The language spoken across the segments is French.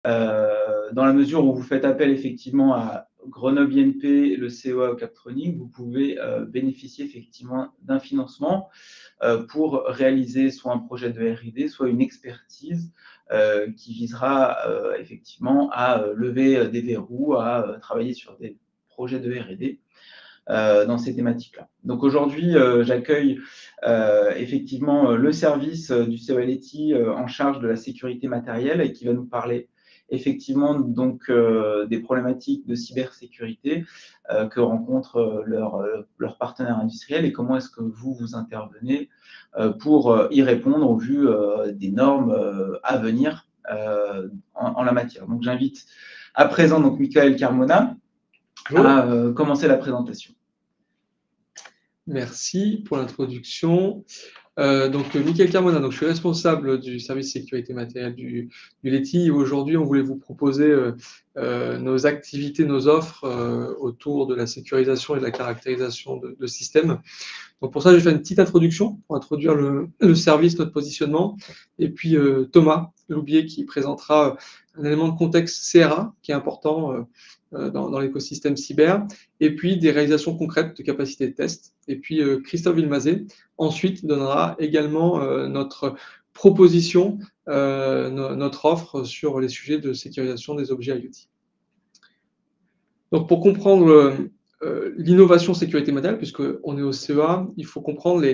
Dans la mesure où vous faites appel effectivement à Grenoble INP, le CEA au Captronic, vous pouvez bénéficier effectivement d'un financement pour réaliser soit un projet de R&D, soit une expertise qui visera effectivement à lever des verrous, à travailler sur des projets de R&D dans ces thématiques-là. Donc aujourd'hui, j'accueille effectivement le service du CEA-Leti en charge de la sécurité matérielle et qui va nous parler effectivement donc des problématiques de cybersécurité que rencontrent leurs partenaires industriels et comment est-ce que vous intervenez pour y répondre au vu des normes à venir en la matière. Donc j'invite à présent donc Michael Carmona à commencer la présentation. Merci pour l'introduction. Donc, Michael Carmona, donc je suis responsable du service sécurité matérielle du Leti. Aujourd'hui, on voulait vous proposer nos activités, nos offres autour de la sécurisation et de la caractérisation de systèmes. Donc, pour ça, je vais faire une petite introduction pour introduire le service, notre positionnement. Et puis, Thomas Loubier qui présentera un élément de contexte CRA qui est important dans l'écosystème cyber, et puis des réalisations concrètes de capacité de test. Et puis Christophe Villemazet, ensuite, donnera également notre proposition, notre offre sur les sujets de sécurisation des objets IoT. Donc, pour comprendre l'innovation sécurité matérielle, puisqu'on est au CEA, il faut comprendre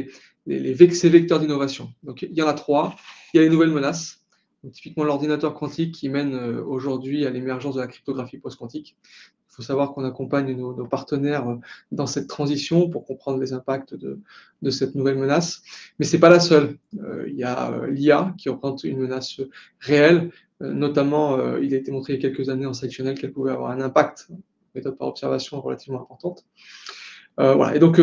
ces vecteurs d'innovation. Donc, il y en a 3. Il y a les nouvelles menaces. Donc, typiquement l'ordinateur quantique qui mène aujourd'hui à l'émergence de la cryptographie post-quantique. Il faut savoir qu'on accompagne nos partenaires dans cette transition pour comprendre les impacts de cette nouvelle menace. Mais ce n'est pas la seule. Il y a l'IA qui représente une menace réelle. Notamment, il a été montré il y a quelques années en Sidechannel qu'elle pouvait avoir un impact, méthode par observation relativement importante. Voilà. Et donc,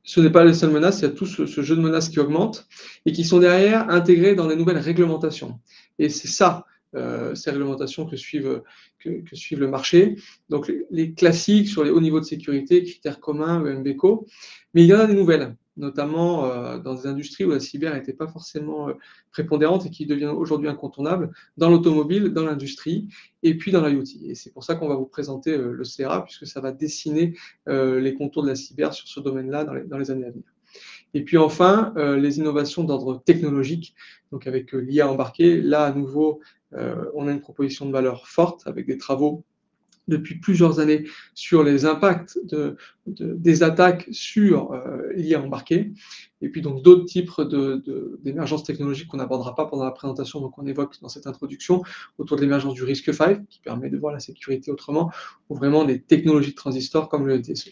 ce n'est pas les seules menaces, il y a tout ce jeu de menaces qui augmente et qui sont derrière intégrés dans les nouvelles réglementations. Et c'est ça, ces réglementations que suivent le marché. Donc, les classiques sur les hauts niveaux de sécurité, critères communs, EMBECO, mais il y en a des nouvelles, notamment dans des industries où la cyber n'était pas forcément prépondérante et qui devient aujourd'hui incontournable, dans l'automobile, dans l'industrie et puis dans l'IoT. Et c'est pour ça qu'on va vous présenter le CRA, puisque ça va dessiner les contours de la cyber sur ce domaine-là dans les années à venir. Et puis enfin, les innovations d'ordre technologique, donc avec l'IA embarquée. Là, à nouveau, on a une proposition de valeur forte avec des travaux depuis plusieurs années sur les impacts des attaques sur l'IA embarquée. Et puis donc d'autres types d'émergences technologiques qu'on n'abordera pas pendant la présentation, donc on évoque dans cette introduction, autour de l'émergence du RISC-V, qui permet de voir la sécurité autrement, ou vraiment des technologies de transistors comme le LTSO.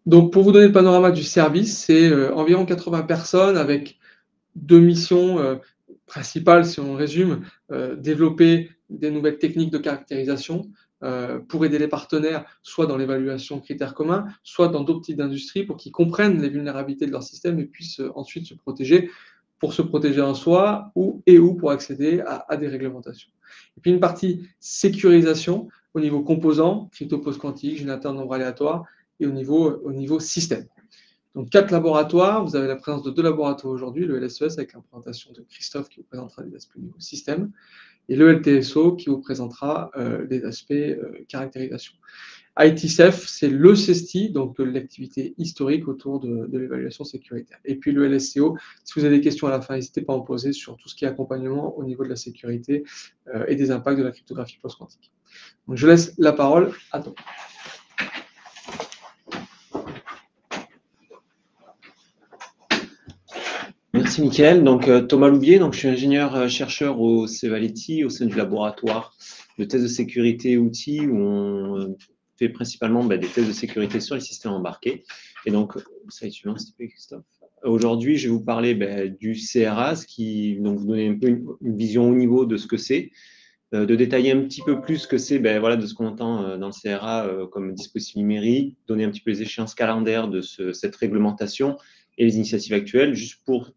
Donc, pour vous donner le panorama du service, c'est environ 80 personnes avec 2 missions principales, si on résume, développer des nouvelles techniques de caractérisation pour aider les partenaires, soit dans l'évaluation de critères communs, soit dans d'autres types d'industries, pour qu'ils comprennent les vulnérabilités de leur système et puissent ensuite se protéger, pour se protéger en soi ou pour accéder à des réglementations. Et puis une partie sécurisation au niveau composants, crypto post-quantique, générateur de nombres aléatoires, et au niveau système. Donc 4 laboratoires, vous avez la présence de 2 laboratoires aujourd'hui, le LSES avec la présentation de Christophe qui vous présentera les aspects au niveau système, et le LTSO qui vous présentera les aspects caractérisation. ITSEF, c'est le CESTI, donc l'activité historique autour de l'évaluation sécuritaire. Et puis le LSCO, si vous avez des questions à la fin, n'hésitez pas à en poser sur tout ce qui est accompagnement au niveau de la sécurité et des impacts de la cryptographie post-quantique. Donc je laisse la parole à Thomas. Merci Mickaël. Donc Thomas Loubier, donc je suis ingénieur-chercheur au CEA-Leti au sein du laboratoire de tests de sécurité outils où on fait principalement des tests de sécurité sur les systèmes embarqués. Et donc, ça suivant, s'il te plaît, Christophe. Aujourd'hui, je vais vous parler du CRA, donc vous donner un peu une vision au niveau de ce que c'est, de détailler un petit peu plus ce que c'est voilà, de ce qu'on entend dans le CRA comme dispositif numérique, donner un petit peu les échéances calendaires de cette réglementation et les initiatives actuelles, juste pour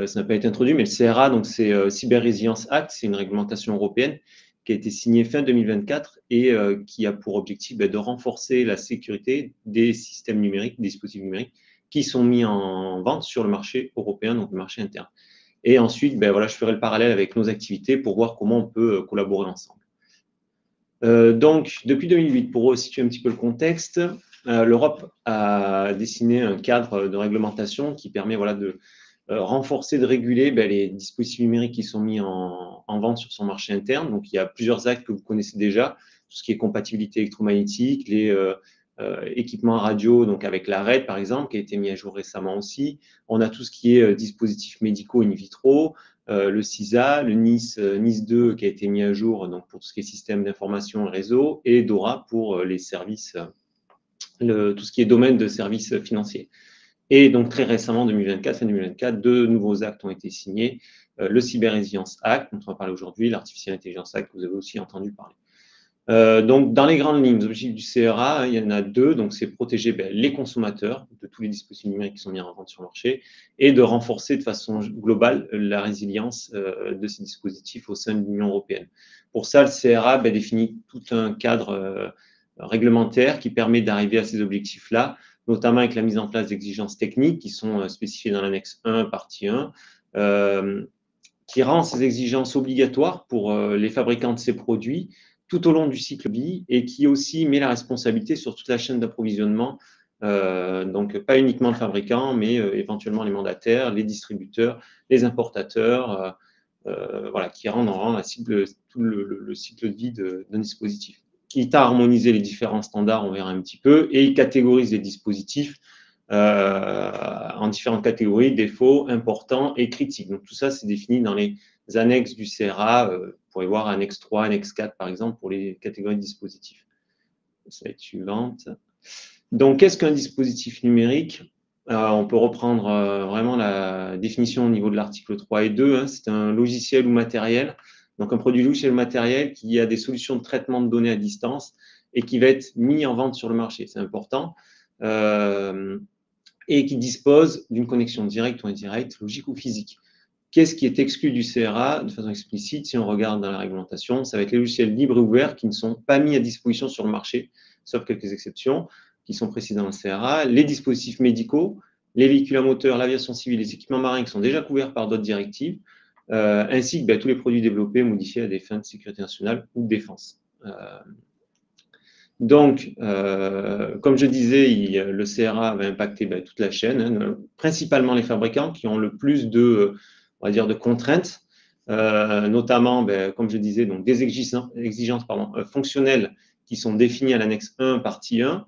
ça n'a pas été introduit, mais le CRA, donc c'est Cyber Resilience Act, c'est une réglementation européenne qui a été signée fin 2024 et qui a pour objectif de renforcer la sécurité des systèmes numériques, des dispositifs numériques qui sont mis en vente sur le marché européen, donc le marché interne. Et ensuite, ben, voilà, je ferai le parallèle avec nos activités pour voir comment on peut collaborer ensemble. Donc, depuis 2008, pour resituer un petit peu le contexte, l'Europe a dessiné un cadre de réglementation qui permet voilà, de renforcer, de réguler les dispositifs numériques qui sont mis en vente sur son marché interne. Donc, il y a plusieurs actes que vous connaissez déjà, tout ce qui est compatibilité électromagnétique, les équipements radio, donc avec la RED par exemple, qui a été mis à jour récemment aussi. On a tout ce qui est dispositifs médicaux in vitro, le CISA, le NIS 2 qui a été mis à jour donc pour tout ce qui est système d'information et réseau, et DORA pour les services, tout ce qui est domaine de services financiers. Et donc très récemment, 2024, fin 2024, 2 nouveaux actes ont été signés. Le Cyber Resilience Act, dont on va parler aujourd'hui, l'Artificial Intelligence Act, que vous avez aussi entendu parler. Donc, dans les grandes lignes, les objectifs du CRA, il y en a 2. Donc, c'est protéger les consommateurs de tous les dispositifs numériques qui sont mis en vente sur le marché et de renforcer de façon globale la résilience de ces dispositifs au sein de l'Union européenne. Pour ça, le CRA définit tout un cadre réglementaire qui permet d'arriver à ces objectifs-là, notamment avec la mise en place d'exigences techniques qui sont spécifiées dans l'annexe 1, partie 1, qui rend ces exigences obligatoires pour les fabricants de ces produits tout au long du cycle vie et qui aussi met la responsabilité sur toute la chaîne d'approvisionnement, donc pas uniquement le fabricant, mais éventuellement les mandataires, les distributeurs, les importateurs, voilà, qui rendent tout le cycle de vie d'un dispositif. Il t'a harmonisé les différents standards, on verra un petit peu, et il catégorise les dispositifs en différentes catégories, défauts, importants et critiques. Donc tout ça, c'est défini dans les annexes du CRA. Vous pourrez voir annexe 3, annexe 4, par exemple, pour les catégories de dispositifs. Slide suivante. Donc, qu'est-ce qu'un dispositif numérique? On peut reprendre vraiment la définition au niveau de l'article 3 et 2. Hein. C'est un logiciel ou matériel. Donc, un produit logiciel ou matériel qui a des solutions de traitement de données à distance et qui va être mis en vente sur le marché. C'est important. Et qui dispose d'une connexion directe ou indirecte, logique ou physique. Qu'est-ce qui est exclu du CRA de façon explicite? Si on regarde dans la réglementation, ça va être les logiciels libres et ouverts qui ne sont pas mis à disposition sur le marché, sauf quelques exceptions qui sont précisées dans le CRA, les dispositifs médicaux, les véhicules à moteur, l'aviation civile, les équipements marins qui sont déjà couverts par d'autres directives, ainsi que tous les produits développés ou modifiés à des fins de sécurité nationale ou de défense. Donc, comme je disais, le CRA va impacter toute la chaîne, hein, principalement les fabricants qui ont le plus de, on va dire, de contraintes, notamment, comme je disais, donc des exigences fonctionnelles qui sont définies à l'annexe 1, partie 1,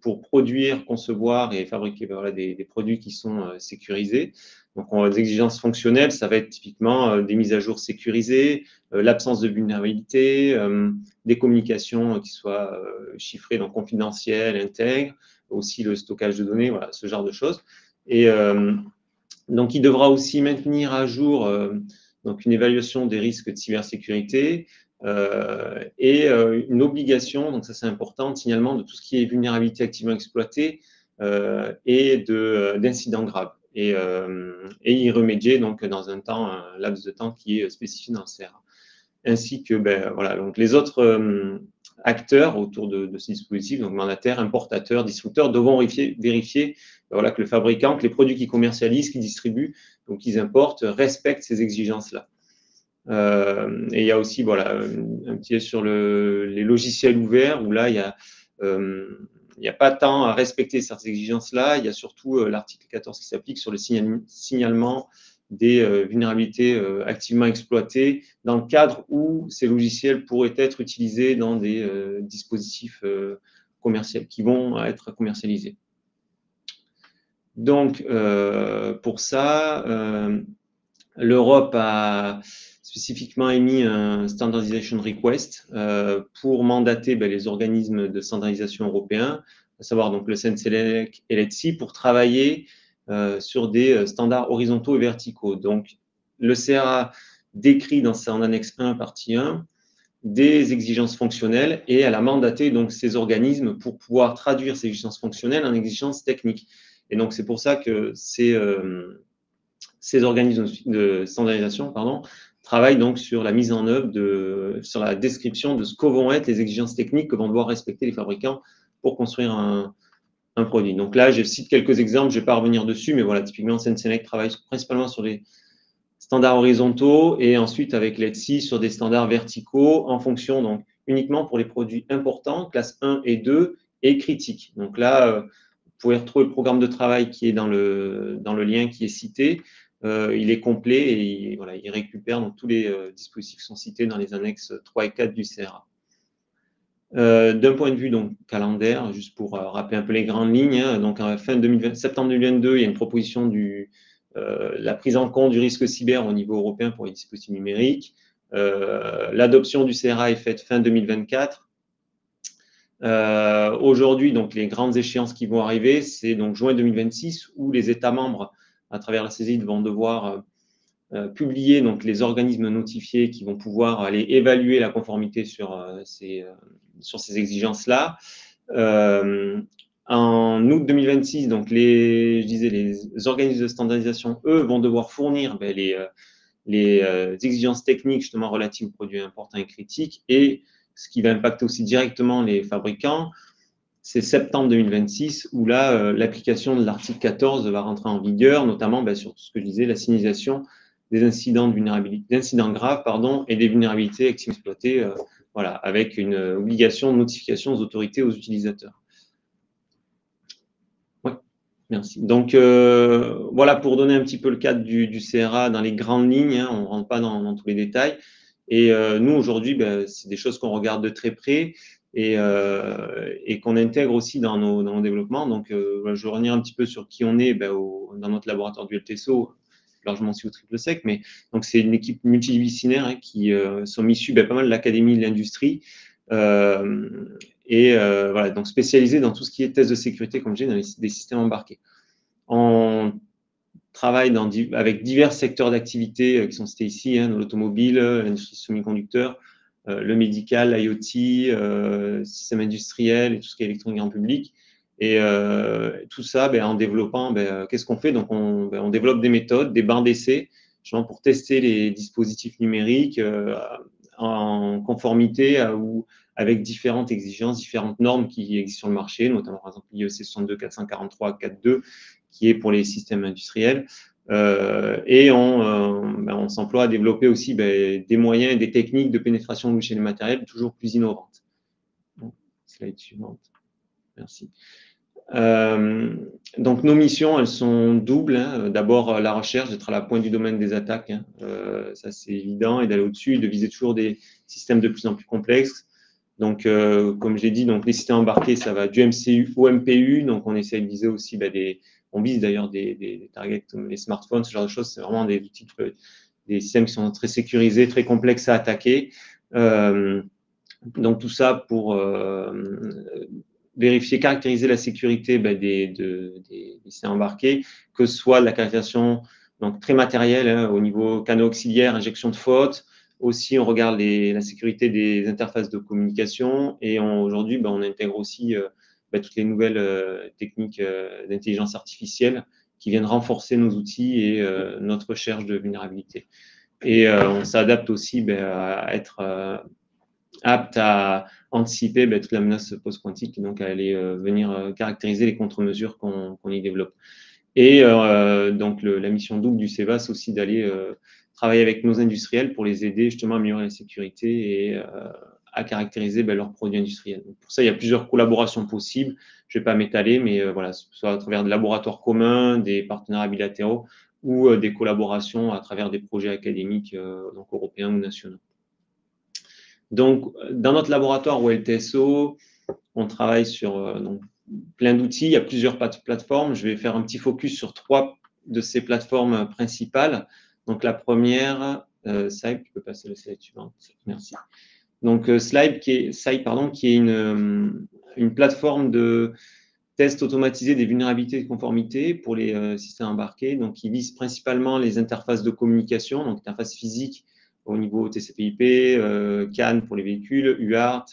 pour produire, concevoir et fabriquer des produits qui sont sécurisés. Donc, des exigences fonctionnelles, ça va être typiquement des mises à jour sécurisées, l'absence de vulnérabilité, des communications qui soient chiffrées, donc confidentielles, intègres, aussi le stockage de données, voilà, ce genre de choses. Et donc, il devra aussi maintenir à jour donc une évaluation des risques de cybersécurité et une obligation, donc ça c'est important, de signalement de tout ce qui est vulnérabilité activement exploitée et d'incidents graves. Et y remédier donc dans un laps de temps qui est spécifié dans le CRA. Ainsi que voilà, donc les autres acteurs autour de ces dispositifs, donc mandataires, importateurs, distributeurs, devront vérifier voilà, que le fabricant, que les produits qu'ils commercialisent, qu'ils distribuent, donc qu'ils importent, respectent ces exigences-là. Et il y a aussi voilà, un petit sur les logiciels ouverts, où là, il n'y a pas tant à respecter ces exigences-là, il y a surtout l'article 14 qui s'applique sur le signalement des vulnérabilités activement exploitées dans le cadre où ces logiciels pourraient être utilisés dans des dispositifs commerciaux qui vont être commercialisés. Donc, pour ça, l'Europe a spécifiquement émis un Standardization Request pour mandater les organismes de standardisation européens, à savoir donc le CNCLEC et l'ETSI, pour travailler sur des standards horizontaux et verticaux. Donc, le CRA décrit dans son annexe 1, partie 1, des exigences fonctionnelles et elle a mandaté donc ces organismes pour pouvoir traduire ces exigences fonctionnelles en exigences techniques. Et donc, c'est pour ça que ces organismes de standardisation travaillent donc sur la mise en œuvre, sur la description de ce que vont être les exigences techniques que vont devoir respecter les fabricants pour construire un produit. Donc là, je cite quelques exemples, je ne vais pas revenir dessus, mais voilà, typiquement, CNCLEC travaille principalement sur les standards horizontaux et ensuite avec l'ETSI sur des standards verticaux en fonction, donc uniquement pour les produits importants, classe 1 et 2 et critiques. Donc là, vous pouvez retrouver le programme de travail qui est dans le lien qui est cité. Il est complet et voilà, il récupère donc tous les dispositifs qui sont cités dans les annexes 3 et 4 du CRA. D'un point de vue donc calendaire, juste pour rappeler un peu les grandes lignes, hein, donc septembre 2022, il y a une proposition la prise en compte du risque cyber au niveau européen pour les dispositifs numériques. L'adoption du CRA est faite fin 2024. Aujourd'hui, donc les grandes échéances qui vont arriver, c'est donc juin 2026 où les États membres, à travers la CESID, vont devoir publier donc les organismes notifiés qui vont pouvoir aller évaluer la conformité sur ces exigences-là. En août 2026, donc les organismes de standardisation, eux, vont devoir fournir les exigences techniques justement relatives aux produits importants et critiques, et ce qui va impacter aussi directement les fabricants, c'est septembre 2026 où là, l'application de l'article 14 va rentrer en vigueur, notamment sur ce que je disais, la signalisation des incidents de vulnérabilité, d'incidents graves, et des vulnérabilités activement exploitées, voilà, avec une obligation de notification aux autorités, aux utilisateurs. Ouais, merci. Donc, voilà pour donner un petit peu le cadre du CRA dans les grandes lignes, hein, on ne rentre pas dans tous les détails. Et nous, aujourd'hui, c'est des choses qu'on regarde de très près et qu'on intègre aussi dans nos développements. Donc, je vais revenir un petit peu sur qui on est dans notre laboratoire du LTSO, largement aussi au triple sec, mais donc c'est une équipe multidisciplinaire hein, qui sont issus pas mal de l'académie de l'industrie voilà, donc spécialisés dans tout ce qui est tests de sécurité, comme j'ai dans des systèmes embarqués. On travaille avec divers secteurs d'activité qui sont cités ici, hein, dans l'automobile, l'industrie semi-conducteur, le médical, l'IoT, système industriel et tout ce qui est électronique en public. Et tout ça, en développant, qu'est-ce qu'on fait? Donc, on développe des méthodes, des bancs d'essai, justement pour tester les dispositifs numériques en conformité ou avec différentes exigences, différentes normes qui existent sur le marché, notamment par exemple l'IEC 62443 4.2, qui est pour les systèmes industriels. Et on s'emploie à développer aussi des moyens et des techniques de pénétration de logiciels et matériels toujours plus innovantes. Bon, slide suivante. Merci. Donc, nos missions, elles sont doubles. Hein. D'abord, la recherche, d'être à la pointe du domaine des attaques. Hein. Ça, c'est évident. Et d'aller au-dessus, de viser toujours des systèmes de plus en plus complexes. Donc, comme je l'ai dit, donc, les systèmes embarqués, ça va du MCU au MPU. Donc, on essaie de viser aussi on vise d'ailleurs des targets comme les smartphones, ce genre de choses. C'est vraiment des outils, des systèmes qui sont très sécurisés, très complexes à attaquer. Donc, tout ça pour vérifier, caractériser la sécurité des systèmes embarqués, que ce soit de la caractérisation donc, très matérielle hein, au niveau canaux auxiliaires, injection de fautes. Aussi, on regarde la sécurité des interfaces de communication et aujourd'hui, on intègre aussi toutes les nouvelles techniques d'intelligence artificielle qui viennent renforcer nos outils et notre recherche de vulnérabilité. Et on s'adapte aussi à être apte à anticiper toute la menace post-quantique, donc à aller venir caractériser les contre-mesures qu'on y développe. Et donc, la mission double du CEVA, c'est aussi d'aller travailler avec nos industriels pour les aider justement à améliorer la sécurité et à caractériser leurs produits industriels. Donc, pour ça, il y a plusieurs collaborations possibles. Je ne vais pas m'étaler, mais voilà, soit à travers des laboratoires communs, des partenariats bilatéraux ou des collaborations à travers des projets académiques donc européens ou nationaux. Donc, dans notre laboratoire au LTSO, on travaille sur donc, plein d'outils. Il y a plusieurs plateformes. Je vais faire un petit focus sur 3 de ces plateformes principales. Donc, la première, Slibe, tu peux passer le slide suivant. Merci. Donc, Slibe, qui est une plateforme de test automatisé des vulnérabilités de conformité pour les systèmes embarqués. Donc, qui vise principalement les interfaces de communication, donc interfaces physiques au niveau TCP/IP, CAN pour les véhicules, UART,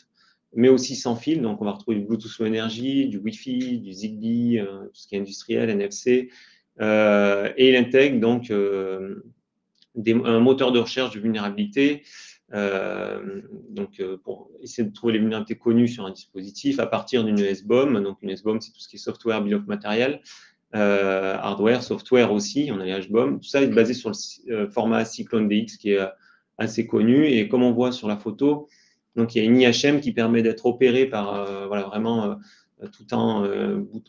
mais aussi sans fil. Donc, on va retrouver du Bluetooth Low Energy, du Wi-Fi, du Zigbee, tout ce qui est industriel, NFC. Et il intègre donc un moteur de recherche de vulnérabilité pour essayer de trouver les vulnérabilités connues sur un dispositif à partir d'une SBOM. Donc, une SBOM, c'est tout ce qui est Software Bill of Material. hardware, software aussi, on a les HBOM. Tout ça est basé sur le format Cyclone DX qui est assez connu. Et comme on voit sur la photo, donc il y a une IHM qui permet d'être opérée par voilà, vraiment tout en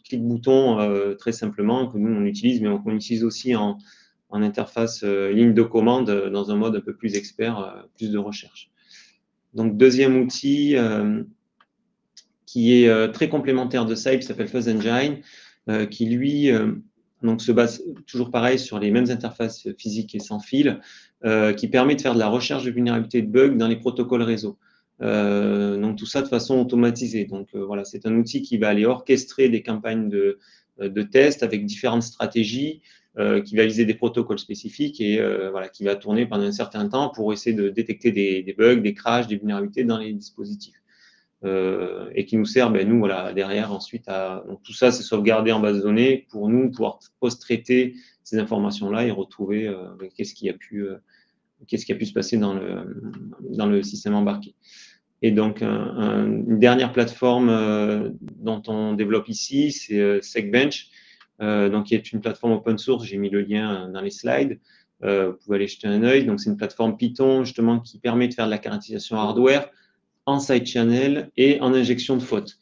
clic-bouton très simplement, que nous on utilise, mais qu'on utilise aussi en interface ligne de commande dans un mode un peu plus expert, plus de recherche. Donc, deuxième outil qui est très complémentaire de ça, il s'appelle Fuzz Engine, qui lui donc se base toujours pareil sur les mêmes interfaces physiques et sans fil, qui permet de faire de la recherche de vulnérabilités de bugs dans les protocoles réseau. Donc, tout ça de façon automatisée. Donc, voilà, c'est un outil qui va aller orchestrer des campagnes de tests avec différentes stratégies, qui va viser des protocoles spécifiques et voilà, qui va tourner pendant un certain temps pour essayer de détecter des bugs, des crashs, des vulnérabilités dans les dispositifs. Et qui nous sert, ben, nous, voilà, derrière, ensuite, donc, tout ça, c'est sauvegardé en base de données pour nous pouvoir post-traiter ces informations-là et retrouver qu'est-ce qui a pu se passer dans le système embarqué. Et donc, une dernière plateforme dont on développe ici, c'est Secbench, donc, qui est une plateforme open source. J'ai mis le lien dans les slides. Vous pouvez aller jeter un œil. Donc, c'est une plateforme Python, justement, qui permet de faire de la caractérisation hardware en side channel et en injection de fautes.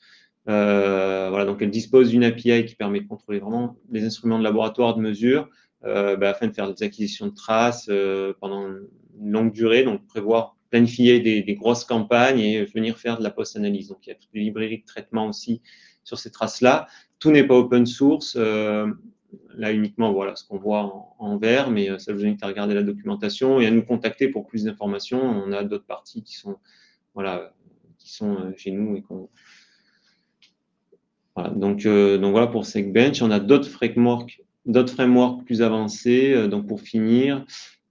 Voilà, donc, elle dispose d'une API qui permet de contrôler vraiment les instruments de laboratoire de mesure afin de faire des acquisitions de traces pendant une longue durée, donc planifier des grosses campagnes et venir faire de la post-analyse. Donc, il y a toutes les librairies de traitement aussi sur ces traces-là. Tout n'est pas open source. Là, uniquement, voilà ce qu'on voit en vert, mais ça vous invite à regarder la documentation et à nous contacter pour plus d'informations. On a d'autres parties qui sont, voilà, chez nous et qu'on… Voilà, donc voilà pour Secbench. On a d'autres frameworks plus avancés. Donc, pour finir,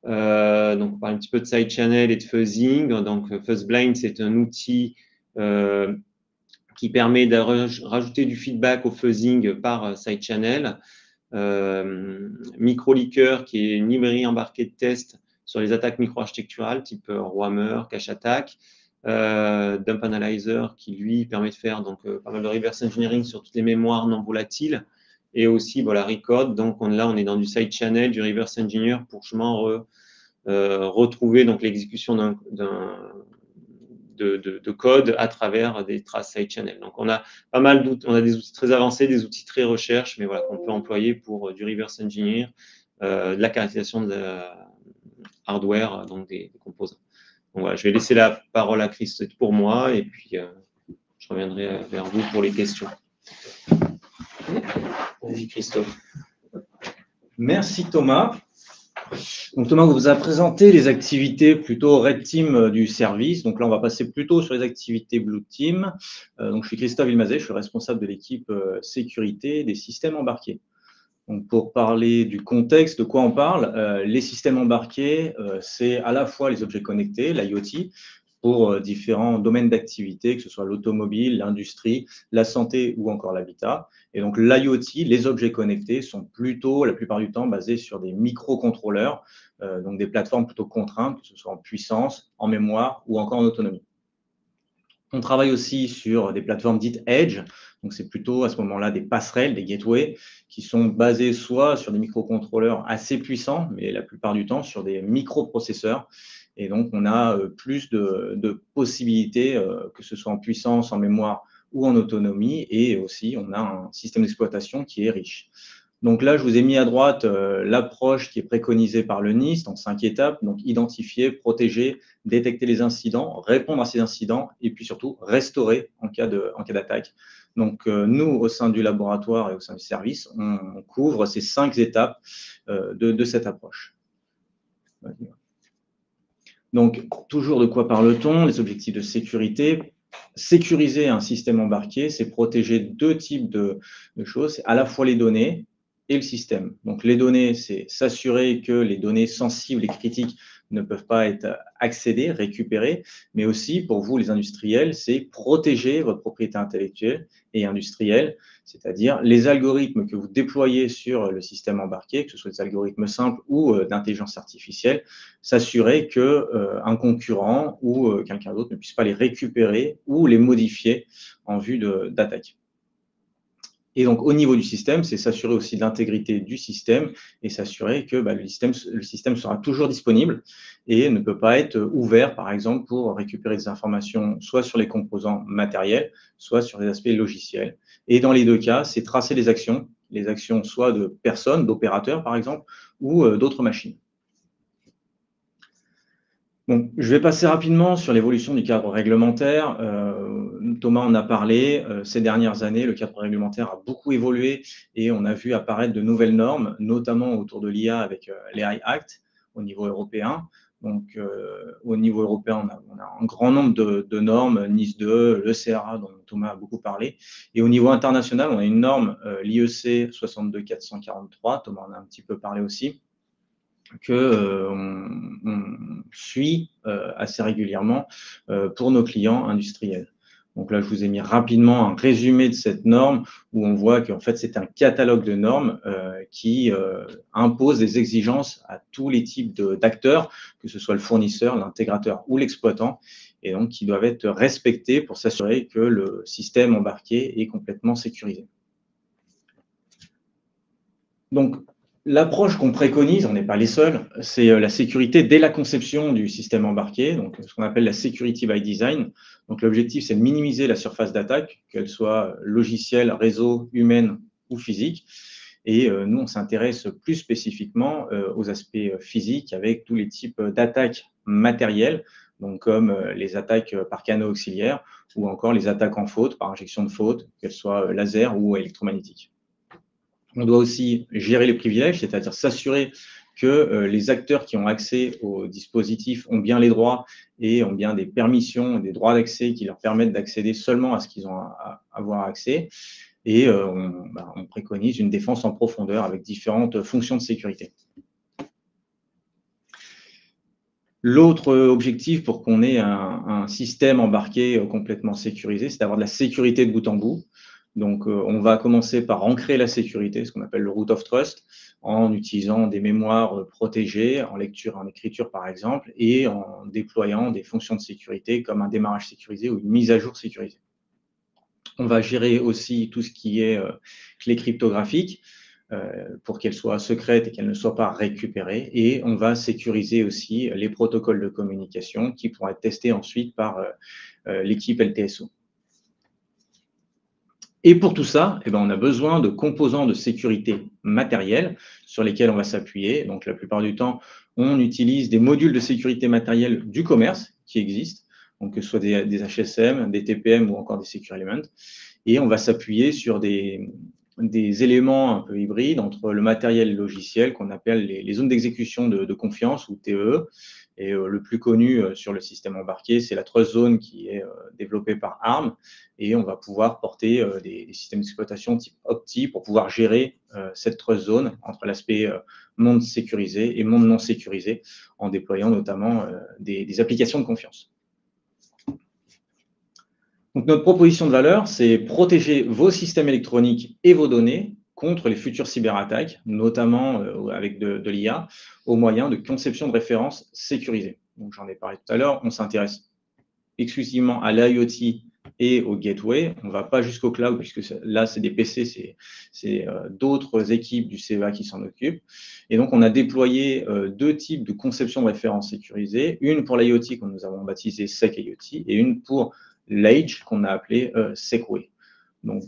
donc on parle un petit peu de side channel et de fuzzing. Donc, Fuzzblind, c'est un outil qui permet de rajouter du feedback au fuzzing par side channel. Microleaker, qui est une librairie embarquée de test sur les attaques micro-architecturales type Warmer, Cache Attack. Dump Analyzer, qui lui permet de faire donc pas mal de reverse engineering sur toutes les mémoires non volatiles, et aussi voilà, Recode. Donc là, on est dans du side channel, du reverse engineer pour justement retrouver donc l'exécution de code à travers des traces side channel. Donc on a pas mal d'outils, on a des outils très avancés, des outils très recherche, mais voilà, qu'on peut employer pour du reverse engineer, de la caractérisation de hardware, donc des composants. Donc voilà, je vais laisser la parole à Christophe pour moi et puis je reviendrai vers vous pour les questions. Vas-y Christophe. Merci Thomas. Donc Thomas vous a présenté les activités plutôt Red Team du service. Donc là, on va passer plutôt sur les activités Blue Team. Donc je suis Christophe Villemazet, je suis responsable de l'équipe sécurité des systèmes embarqués. Donc, pour parler du contexte, de quoi on parle, les systèmes embarqués, c'est à la fois les objets connectés, l'IoT, pour différents domaines d'activité, que ce soit l'automobile, l'industrie, la santé ou encore l'habitat. Et donc, l'IoT, les objets connectés, sont plutôt, la plupart du temps, basés sur des microcontrôleurs, donc des plateformes plutôt contraintes, que ce soit en puissance, en mémoire ou encore en autonomie. On travaille aussi sur des plateformes dites Edge, donc c'est plutôt à ce moment-là des passerelles, des gateways, qui sont basés soit sur des microcontrôleurs assez puissants, mais la plupart du temps sur des microprocesseurs. Et donc on a plus de possibilités, que ce soit en puissance, en mémoire ou en autonomie, et aussi on a un système d'exploitation qui est riche. Donc là, je vous ai mis à droite l'approche qui est préconisée par le NIST en 5 étapes, donc identifier, protéger, détecter les incidents, répondre à ces incidents et puis surtout restaurer en cas d'attaque. Donc nous, au sein du laboratoire et au sein du service, on couvre ces 5 étapes de cette approche. Donc toujours de quoi parle-t-on? Les objectifs de sécurité. Sécuriser un système embarqué, c'est protéger 2 types de choses, à la fois les données et le système. Donc, les données, c'est s'assurer que les données sensibles et critiques ne peuvent pas être accédées, récupérées, mais aussi, pour vous, les industriels, c'est protéger votre propriété intellectuelle et industrielle, c'est-à-dire les algorithmes que vous déployez sur le système embarqué, que ce soit des algorithmes simples ou d'intelligence artificielle, s'assurer qu'un concurrent ou quelqu'un d'autre ne puisse pas les récupérer ou les modifier en vue d'attaque. Et donc, au niveau du système, c'est s'assurer aussi de l'intégrité du système et s'assurer que le système sera toujours disponible et ne peut pas être ouvert, par exemple, pour récupérer des informations soit sur les composants matériels, soit sur les aspects logiciels. Et dans les deux cas, c'est tracer les actions soit de personnes, d'opérateurs, par exemple, ou d'autres machines. Donc, je vais passer rapidement sur l'évolution du cadre réglementaire. Thomas en a parlé. Ces dernières années, le cadre réglementaire a beaucoup évolué et on a vu apparaître de nouvelles normes, notamment autour de l'IA avec l'AI Act au niveau européen. Donc, au niveau européen, on a un grand nombre de normes, NIS2, le CRA dont Thomas a beaucoup parlé. Et au niveau international, on a une norme, l'IEC 62443, Thomas en a un petit peu parlé aussi, qu'on suit assez régulièrement pour nos clients industriels. Donc là, je vous ai mis rapidement un résumé de cette norme où on voit qu'en fait, c'est un catalogue de normes qui impose des exigences à tous les types d'acteurs, que ce soit le fournisseur, l'intégrateur ou l'exploitant, et donc qui doivent être respectés pour s'assurer que le système embarqué est complètement sécurisé. Donc, l'approche qu'on préconise, on n'est pas les seuls, c'est la sécurité dès la conception du système embarqué, donc ce qu'on appelle la security by design. Donc l'objectif, c'est de minimiser la surface d'attaque, qu'elle soit logicielle, réseau, humaine ou physique. Et nous, on s'intéresse plus spécifiquement aux aspects physiques avec tous les types d'attaques matérielles, donc comme les attaques par canaux auxiliaires ou encore les attaques en faute, par injection de faute, qu'elles soient laser ou électromagnétiques. On doit aussi gérer les privilèges, c'est-à-dire s'assurer que les acteurs qui ont accès au dispositif ont bien les droits et ont bien des permissions, des droits d'accès qui leur permettent d'accéder seulement à ce qu'ils ont à avoir accès. Et on préconise une défense en profondeur avec différentes fonctions de sécurité. L'autre objectif pour qu'on ait un système embarqué complètement sécurisé, c'est d'avoir de la sécurité de bout en bout. Donc, on va commencer par ancrer la sécurité, ce qu'on appelle le root of trust, en utilisant des mémoires protégées, en lecture et en écriture par exemple, et en déployant des fonctions de sécurité comme un démarrage sécurisé ou une mise à jour sécurisée. On va gérer aussi tout ce qui est clé cryptographique pour qu'elle soit secrète et qu'elle ne soit pas récupérée. Et on va sécuriser aussi les protocoles de communication qui pourront être testés ensuite par l'équipe LTSO. Et pour tout ça, on a besoin de composants de sécurité matériels sur lesquels on va s'appuyer. Donc, la plupart du temps, on utilise des modules de sécurité matérielle du commerce qui existent, donc que ce soit des HSM, des TPM ou encore des Secure Elements. Et on va s'appuyer sur des éléments un peu hybrides entre le matériel et le logiciel qu'on appelle les zones d'exécution de confiance ou TEE. Et le plus connu sur le système embarqué, c'est la Trust Zone qui est développée par ARM. Et on va pouvoir porter des systèmes d'exploitation type Opti pour pouvoir gérer cette Trust Zone entre l'aspect monde sécurisé et monde non sécurisé en déployant notamment des applications de confiance. Donc, notre proposition de valeur, c'est protéger vos systèmes électroniques et vos données contre les futures cyberattaques, notamment avec de l'IA, au moyen de conception de références sécurisées. Donc, j'en ai parlé tout à l'heure, on s'intéresse exclusivement à l'IoT et au gateway. On ne va pas jusqu'au cloud, puisque là, c'est des PC, c'est d'autres équipes du CEA qui s'en occupent. Et donc, on a déployé deux types de conception de références sécurisées, une pour l'IoT que nous avons baptisée SecIoT et une pour l'Edge qu'on a appelé Secway. Donc,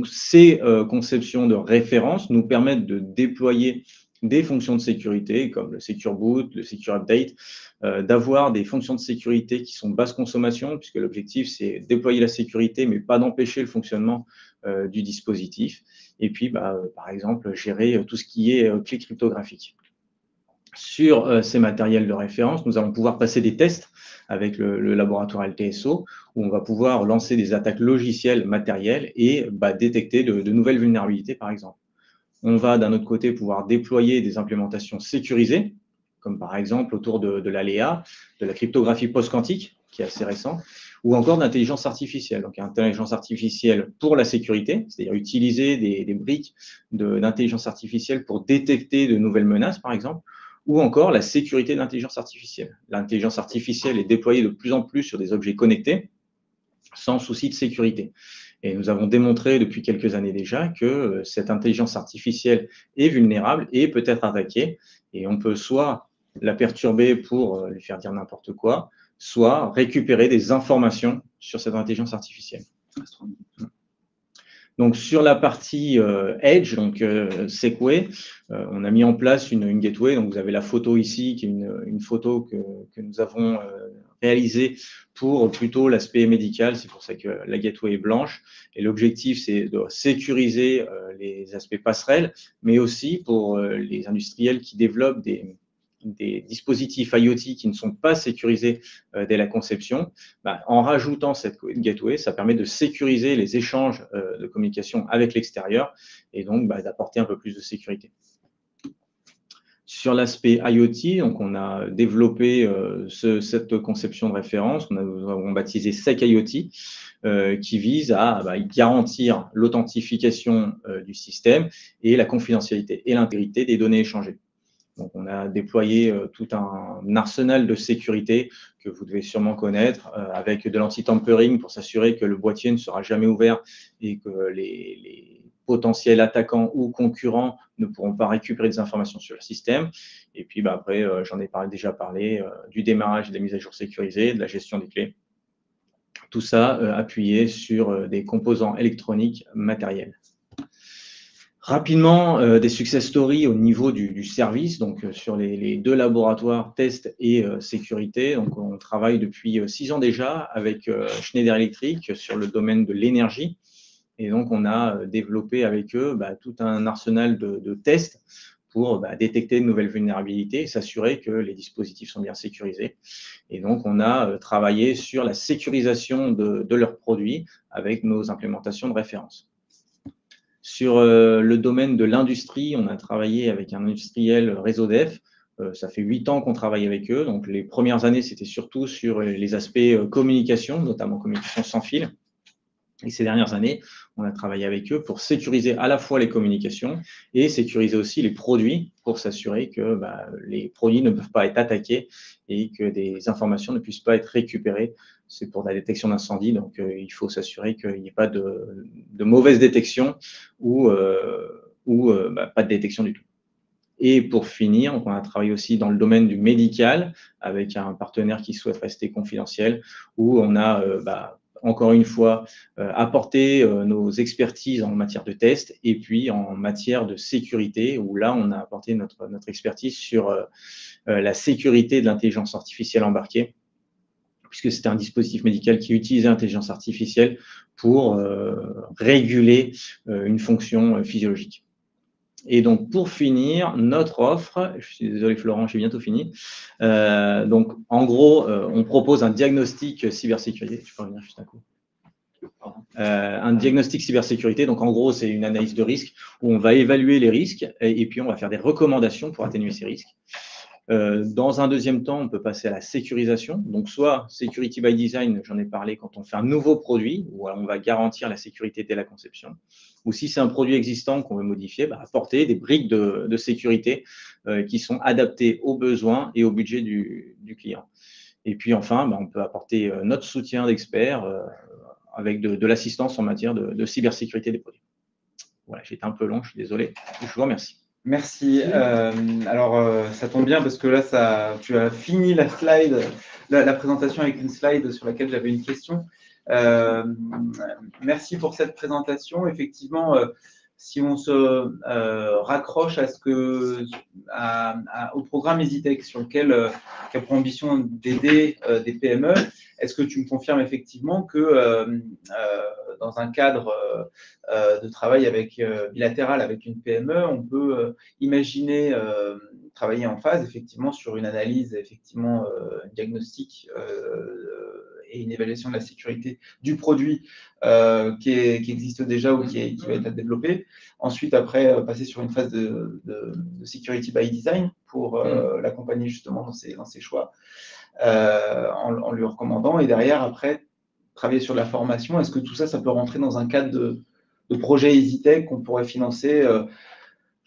ces conceptions de référence nous permettent de déployer des fonctions de sécurité comme le Secure Boot, le Secure Update, d'avoir des fonctions de sécurité qui sont basse consommation, puisque l'objectif, c'est déployer la sécurité, mais pas d'empêcher le fonctionnement du dispositif. Et puis, par exemple, gérer tout ce qui est clé cryptographique. Sur ces matériels de référence, nous allons pouvoir passer des tests avec le laboratoire LTSO, où on va pouvoir lancer des attaques logicielles matérielles et détecter de nouvelles vulnérabilités, par exemple. On va, d'un autre côté, pouvoir déployer des implémentations sécurisées, comme par exemple autour de l'ALEA, de la cryptographie post-quantique, qui est assez récent, ou encore d'intelligence artificielle. Donc, intelligence artificielle pour la sécurité, c'est-à-dire utiliser des briques d'intelligence artificielle pour détecter de nouvelles menaces, par exemple, ou encore la sécurité de l'intelligence artificielle. L'intelligence artificielle est déployée de plus en plus sur des objets connectés, sans souci de sécurité. Et nous avons démontré depuis quelques années déjà que cette intelligence artificielle est vulnérable et peut être attaquée. Et on peut soit la perturber pour lui faire dire n'importe quoi, soit récupérer des informations sur cette intelligence artificielle. Donc, sur la partie Edge, donc Segway, on a mis en place une gateway. Donc, vous avez la photo ici, qui est une photo que nous avons réalisée pour plutôt l'aspect médical. C'est pour ça que la gateway est blanche. Et l'objectif, c'est de sécuriser les aspects passerelles, mais aussi pour les industriels qui développent des dispositifs IoT qui ne sont pas sécurisés dès la conception, en rajoutant cette gateway, ça permet de sécuriser les échanges de communication avec l'extérieur et donc d'apporter un peu plus de sécurité. Sur l'aspect IoT, donc on a développé cette conception de référence, nous avons baptisé SEC IoT, qui vise à garantir l'authentification du système et la confidentialité et l'intégrité des données échangées. Donc, on a déployé tout un arsenal de sécurité que vous devez sûrement connaître, avec de l'anti-tampering pour s'assurer que le boîtier ne sera jamais ouvert et que les potentiels attaquants ou concurrents ne pourront pas récupérer des informations sur le système. Et puis, après, j'en ai déjà parlé, du démarrage des mises à jour sécurisées, de la gestion des clés. Tout ça appuyé sur des composants électroniques matériels. Rapidement, des success stories au niveau du service, donc sur les deux laboratoires test et sécurité. Donc, on travaille depuis 6 ans déjà avec Schneider Electric sur le domaine de l'énergie. Et donc, on a développé avec eux tout un arsenal de tests pour détecter de nouvelles vulnérabilités et s'assurer que les dispositifs sont bien sécurisés. Et donc, on a travaillé sur la sécurisation de leurs produits avec nos implémentations de référence. Sur le domaine de l'industrie, on a travaillé avec un industriel Réseau Def. Ça fait 8 ans qu'on travaille avec eux. Donc, les premières années, c'était surtout sur les aspects communication, notamment communication sans fil. Et ces dernières années, on a travaillé avec eux pour sécuriser à la fois les communications et sécuriser aussi les produits pour s'assurer que les produits ne peuvent pas être attaqués et que des informations ne puissent pas être récupérées. C'est pour la détection d'incendie, donc il faut s'assurer qu'il n'y ait pas de mauvaise détection ou pas de détection du tout. Et pour finir, on a travaillé aussi dans le domaine du médical avec un partenaire qui souhaite rester confidentiel, où on a encore une fois, apporter nos expertises en matière de test et puis en matière de sécurité, où là, on a apporté notre expertise sur la sécurité de l'intelligence artificielle embarquée, puisque c'était un dispositif médical qui utilisait l'intelligence artificielle pour réguler une fonction physiologique. Et donc, pour finir, notre offre, je suis désolé Florent, j'ai bientôt fini. Donc, en gros, on propose un diagnostic cybersécurité. Tu peux revenir juste un coup. Un diagnostic cybersécurité. Donc, en gros, c'est une analyse de risque où on va évaluer les risques et puis on va faire des recommandations pour atténuer ces risques. Dans un deuxième temps, on peut passer à la sécurisation. Donc, soit Security by Design, j'en ai parlé quand on fait un nouveau produit, où on va garantir la sécurité dès la conception. Ou si c'est un produit existant qu'on veut modifier, apporter des briques de sécurité qui sont adaptées aux besoins et au budget du client. Et puis enfin, on peut apporter notre soutien d'experts avec de l'assistance en matière de cybersécurité des produits. Voilà, j'ai été un peu long, je suis désolé. Je vous remercie. Merci. Alors, ça tombe bien parce que là, tu as fini la slide, la présentation avec une slide sur laquelle j'avais une question. Merci pour cette présentation. Effectivement, si on se raccroche au programme EasyTech sur lequel qui a pour ambition d'aider des PME, est-ce que tu me confirmes effectivement que dans un cadre de travail bilatéral avec une PME, on peut imaginer travailler en phase effectivement sur une analyse, effectivement diagnostic et une évaluation de la sécurité du produit qui existe déjà ou qui va être développé. Ensuite, après, passer sur une phase de Security by Design pour l'accompagner justement dans ses choix, en lui recommandant. Et derrière, après, travailler sur la formation. Est-ce que tout ça, ça peut rentrer dans un cadre de projet EasyTech qu'on pourrait financer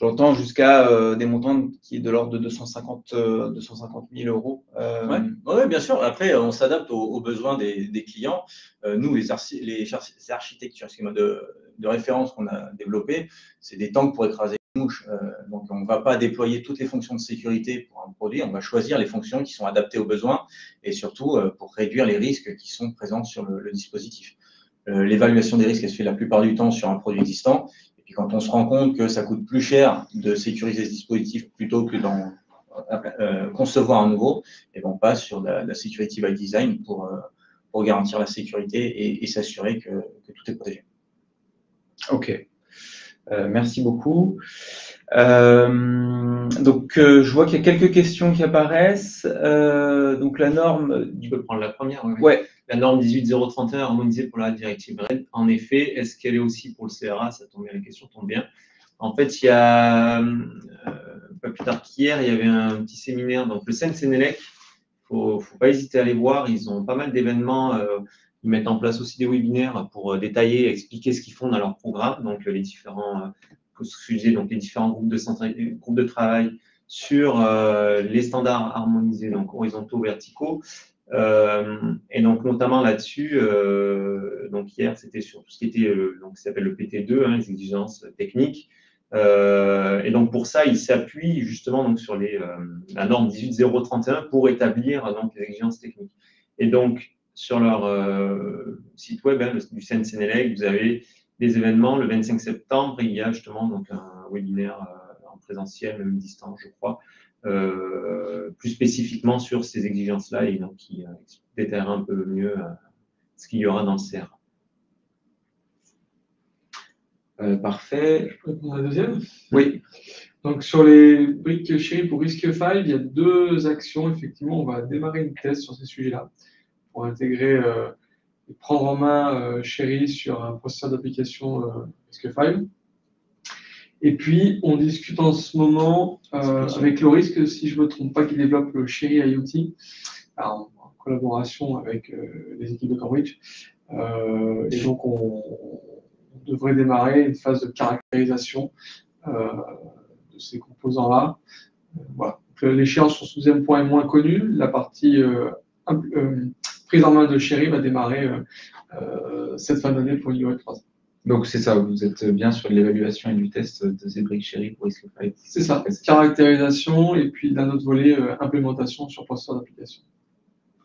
j'entends jusqu'à des montants qui est de l'ordre de 250 000 euros. Oui, bien sûr. Après, on s'adapte aux besoins des clients. Nous, les architectures de référence qu'on a développées, c'est des tanks pour écraser les mouches. Donc, on ne va pas déployer toutes les fonctions de sécurité pour un produit. On va choisir les fonctions qui sont adaptées aux besoins et surtout pour réduire les risques qui sont présents sur le dispositif. L'évaluation des risques, elle se fait la plupart du temps sur un produit existant. Et puis, quand on se rend compte que ça coûte plus cher de sécuriser ce dispositif plutôt que d'en concevoir un nouveau, et on passe sur la security by design pour garantir la sécurité et s'assurer que tout est protégé. Ok, merci beaucoup. Donc, je vois qu'il y a quelques questions qui apparaissent. Donc, la norme… Tu peux prendre la première. Oui. Ouais. La norme 18031 harmonisée pour la directive RED. En effet, est-ce qu'elle est aussi pour le CRA? Ça tombe bien, la question tombe bien. En fait, il y a, pas plus tard qu'hier, il y avait un petit séminaire, donc le CNELEC, il ne faut pas hésiter à aller voir, ils ont pas mal d'événements, ils mettent en place aussi des webinaires pour détailler, expliquer ce qu'ils font dans leur programme, donc les différents, donc les différents groupes de travail sur les standards harmonisés, donc horizontaux, verticaux. Et donc notamment là-dessus, donc hier c'était sur tout ce qui était donc qui s'appelle le PT2, hein, les exigences techniques. Et donc pour ça, ils s'appuient justement donc sur la norme 18031 pour établir donc les exigences techniques. Et donc sur leur site web hein, du CNELEC, vous avez des événements. Le 25 septembre, il y a justement donc un webinaire en présentiel, même distant, je crois. Plus spécifiquement sur ces exigences-là et donc qui détaillera un peu mieux ce qu'il y aura dans le CRA. Parfait. Je peux prendre la deuxième? Oui. Donc, sur les briques Chéri pour RISC-V, il y a deux actions. Effectivement, on va démarrer une thèse sur ces sujets-là pour intégrer et prendre en main Chéri sur un processeur d'application RISC-V. Et puis, on discute en ce moment avec Loris, que si je ne me trompe pas, qui développe le Chéri IoT en collaboration avec les équipes de Cambridge. Et donc, on devrait démarrer une phase de caractérisation de ces composants-là. Voilà. L'échéance sur ce deuxième point est moins connue. La partie prise en main de Chéri va démarrer cette fin d'année pour une 3. Donc, c'est ça, vous êtes bien sur l'évaluation et du test de ces briques Chéri pour RISC-V. C'est ça, caractérisation et puis d'un autre volet, implémentation sur processeur d'application.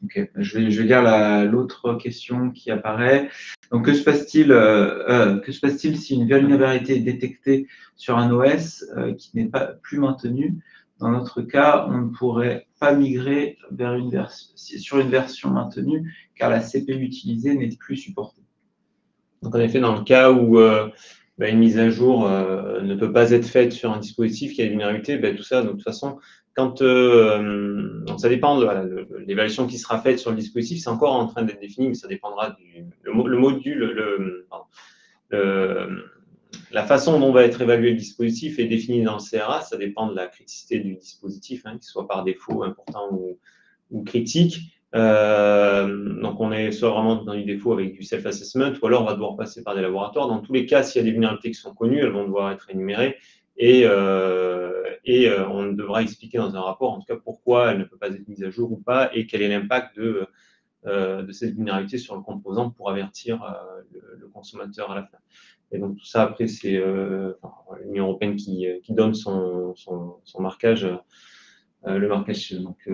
Ok, je vais lire l'autre question qui apparaît. Donc, que se passe-t-il si une vulnérabilité est détectée sur un OS qui n'est pas plus maintenu? Dans notre cas, on ne pourrait pas migrer sur une version maintenue car la CPU utilisée n'est plus supportée. Donc, en effet, dans le cas où une mise à jour ne peut pas être faite sur un dispositif qui a une vulnérabilité, tout ça, de toute façon, quand donc ça dépend de l'évaluation qui sera faite sur le dispositif, c'est encore en train d'être défini, mais ça dépendra le module, la façon dont va être évalué le dispositif est définie dans le CRA, ça dépend de la criticité du dispositif, hein, qu'il soit par défaut important ou critique. Donc, on est soit vraiment dans du défaut avec du self-assessment, ou alors on va devoir passer par des laboratoires. Dans tous les cas, s'il y a des vulnérabilités qui sont connues, elles vont devoir être énumérées et on devra expliquer dans un rapport, en tout cas, pourquoi elle ne peut pas être mise à jour ou pas et quel est l'impact de cette vulnérabilité sur le composant pour avertir le consommateur à la fin. Et donc, tout ça, après, c'est l'Union européenne qui donne son marquage. Le marquage. Donc,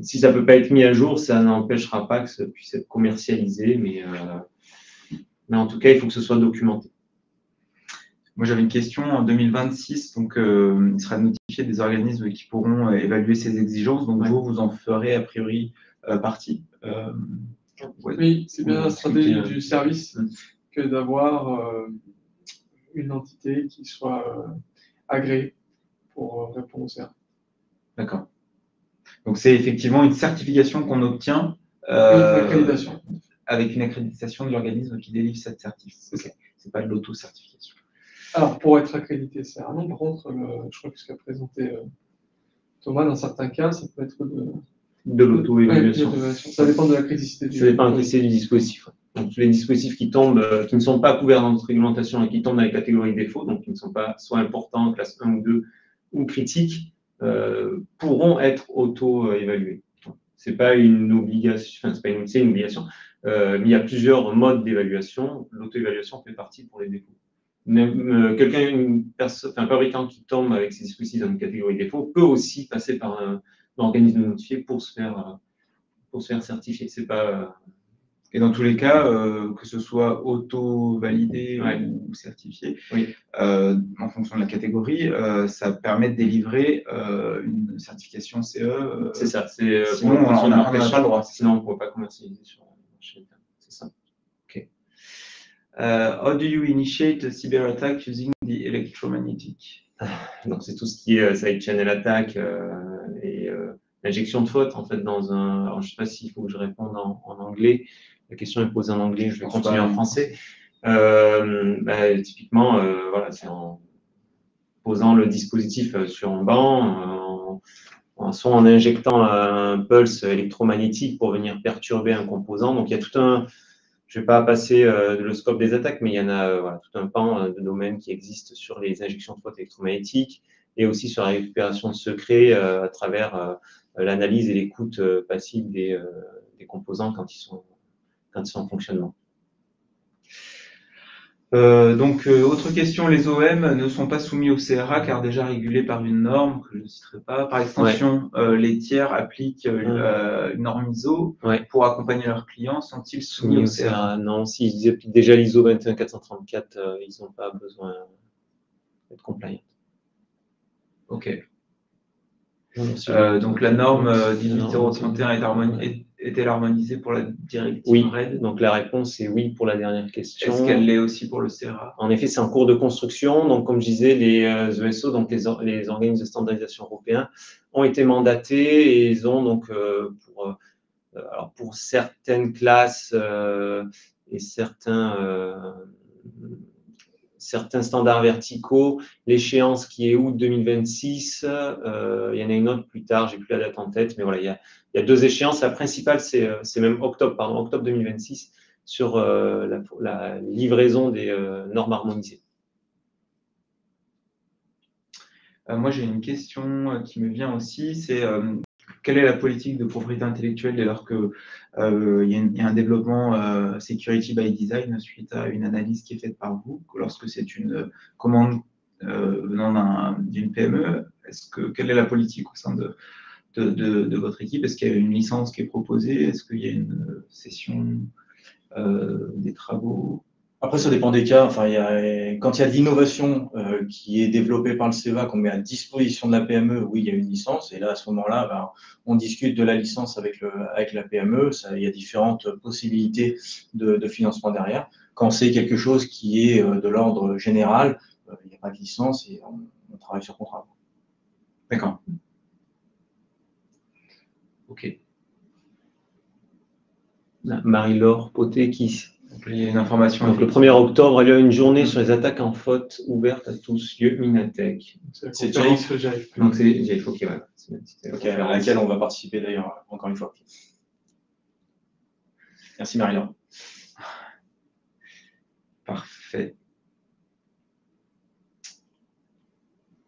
si ça ne peut pas être mis à jour, ça n'empêchera pas que ça puisse être commercialisé, mais en tout cas, il faut que ce soit documenté. Moi, j'avais une question en 2026, donc il sera notifié des organismes qui pourront évaluer ces exigences, donc vous en ferez a priori partie. Oui, c'est bien la stratégie du service que d'avoir une entité qui soit agréée pour répondre au CRA. D'accord. Donc, c'est effectivement une certification qu'on obtient avec une accréditation de l'organisme qui délivre cette certification. Okay. Ce n'est pas de l'auto-certification. Alors, pour être accrédité, c'est un nom. Par contre, je crois que ce qu'a présenté Thomas, dans certains cas, ça peut être de l'auto-évaluation. Ça dépend de la criticité du dispositif. Donc, tous les dispositifs qui tombent, qui ne sont pas couverts dans notre réglementation et qui tombent dans les catégories défauts, donc qui ne sont pas soit importants, classe 1 ou 2, ou critiques, pourront être auto-évalués. c'est pas une obligation, enfin, c'est une obligation. Mais il y a plusieurs modes d'évaluation. L'auto-évaluation fait partie pour les défauts. Même un fabricant qui tombe avec ses dispositifs dans une catégorie défaut peut aussi passer par un organisme notifié pour se faire certifier. C'est pas. Et dans tous les cas, que ce soit auto-validé ou certifié, oui. En fonction de la catégorie, ça permet de délivrer une certification CE. C'est ça. Sinon, on n'a pas le droit. Sinon, on ne pourrait pas commercialiser sur le marché. C'est ça. OK. How do you initiate a cyber attack using the electromagnetic? Donc, c'est tout ce qui est side channel attack et l'injection de faute, en fait, dans un. Alors, je ne sais pas s'il faut que je réponde en anglais. La question est posée en anglais, je vais continuer en français. Typiquement, voilà, c'est en posant le dispositif sur un banc, soit en injectant un pulse électromagnétique pour venir perturber un composant. Donc, il y a tout un. Je ne vais pas passer le scope des attaques, mais il y en a tout un pan de domaines qui existe sur les injections de faute électromagnétiques et aussi sur la récupération de secrets à travers l'analyse et l'écoute passive des composants quand ils sont en fonctionnement. Autre question, les OM ne sont pas soumis au CRA car déjà régulés par une norme que je ne citerai pas. Par extension, les tiers appliquent une norme ISO pour accompagner leurs clients. Sont-ils soumis au CRA? Non, s'ils appliquent déjà l'ISO 21434, ils n'ont pas besoin d'être compliant. OK. Donc la norme 18031 est-elle harmonisée pour la directive RED? Donc la réponse est oui pour la dernière question. Est-ce qu'elle l'est aussi pour le CRA? En effet, c'est en cours de construction. Donc, comme je disais, les ESO, donc les organismes de standardisation européens, ont été mandatés et ils ont donc pour certaines classes et certains standards verticaux, l'échéance qui est août 2026, il y en a une autre plus tard, j'ai plus la date en tête, mais voilà, il y a deux échéances. La principale, c'est même octobre 2026, sur la livraison des normes harmonisées. Moi, j'ai une question qui me vient aussi, c'est quelle est la politique de propriété intellectuelle dès lors qu'il y a un développement security by design suite à une analyse qui est faite par vous, lorsque c'est une commande venant d'une PME, quelle est la politique au sein de votre équipe? Est-ce qu'il y a une licence qui est proposée? Est-ce qu'il y a une session des travaux? Après, ça dépend des cas. Enfin, quand il y a de l'innovation qui est développée par le CEVA, qu'on met à disposition de la PME, oui, il y a une licence. Et là, à ce moment-là, on discute de la licence avec la PME. Il y a différentes possibilités de financement derrière. Quand c'est quelque chose qui est de l'ordre général, il n'y a pas de licence et on travaille sur contrat. D'accord. OK. Marie-Laure Poté qui. Il y a une information. Donc, le 1er octobre, il y a une journée sur les attaques en faute ouverte à tous lieux Minatech. C'est JAIF. Donc, c'est JAIF, OK, voilà. OK, à laquelle on va participer d'ailleurs, encore une fois. Merci Marie-Laure. Parfait.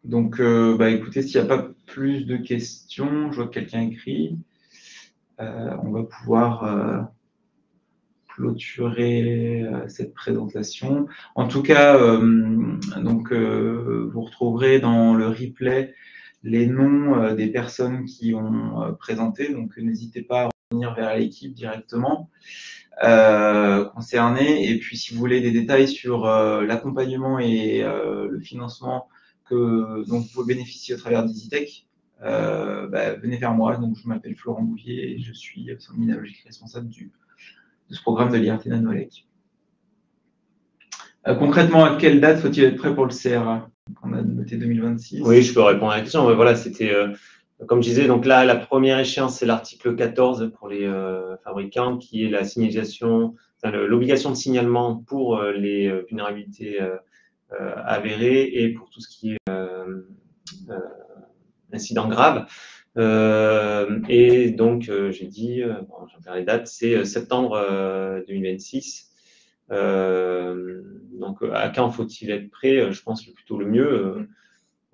Donc, écoutez, s'il n'y a pas plus de questions, je vois que quelqu'un écrit, on va pouvoir clôturer cette présentation. En tout cas, vous retrouverez dans le replay les noms des personnes qui ont présenté, donc n'hésitez pas à revenir vers l'équipe directement concernée. Et puis, si vous voulez des détails sur l'accompagnement et le financement dont vous pouvez bénéficier au travers d'EasyTech, venez vers moi. Donc, je m'appelle Florent Bouvier et je suis minologique responsable de ce programme de l'IRT NanoElec. Concrètement, à quelle date faut-il être prêt pour le CRA? On a noté 2026. Oui, je peux répondre à la question. Mais voilà, c'était, comme je disais, donc là, la première échéance, c'est l'article 14 pour les fabricants, qui est la signalisation, l'obligation de signalement pour les vulnérabilités avérées et pour tout ce qui est incident grave. Et donc, j'ai dit, je vais faire les dates, c'est septembre 2026. Donc, à quand faut-il être prêt? Je pense que plutôt le mieux.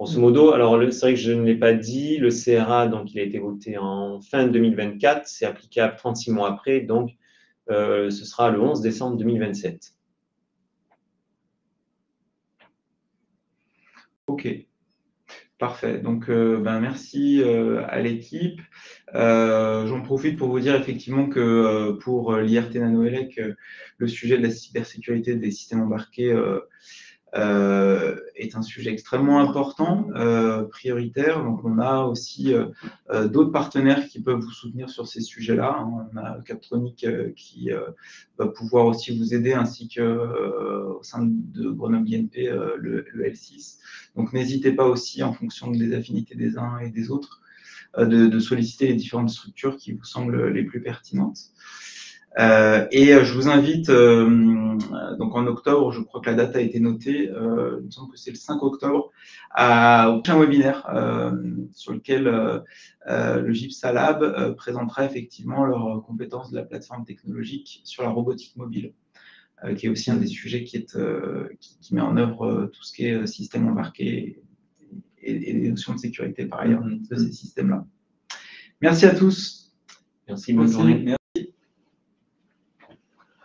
Grosso modo, alors c'est vrai que je ne l'ai pas dit, le CRA, donc il a été voté en fin 2024, c'est applicable 36 mois après, donc ce sera le 11 décembre 2027. Ok, parfait. Donc, merci à l'équipe. J'en profite pour vous dire effectivement que pour l'IRT NanoElec, le sujet de la cybersécurité des systèmes embarqués est un sujet extrêmement important, prioritaire. Donc, on a aussi d'autres partenaires qui peuvent vous soutenir sur ces sujets-là. Hein. On a Captronic qui va pouvoir aussi vous aider, ainsi que au sein de Grenoble INP, le L6. Donc, n'hésitez pas aussi, en fonction des affinités des uns et des autres, de solliciter les différentes structures qui vous semblent les plus pertinentes. Je vous invite, donc en octobre, je crois que la date a été notée, il me semble que c'est le 5 octobre, au prochain webinaire sur lequel le GIPSA Lab présentera effectivement leurs compétences de la plateforme technologique sur la robotique mobile, qui est aussi un des sujets qui met en œuvre tout ce qui est système embarqué et les notions de sécurité par ailleurs de ces systèmes-là. Merci à tous. Merci, bonne journée.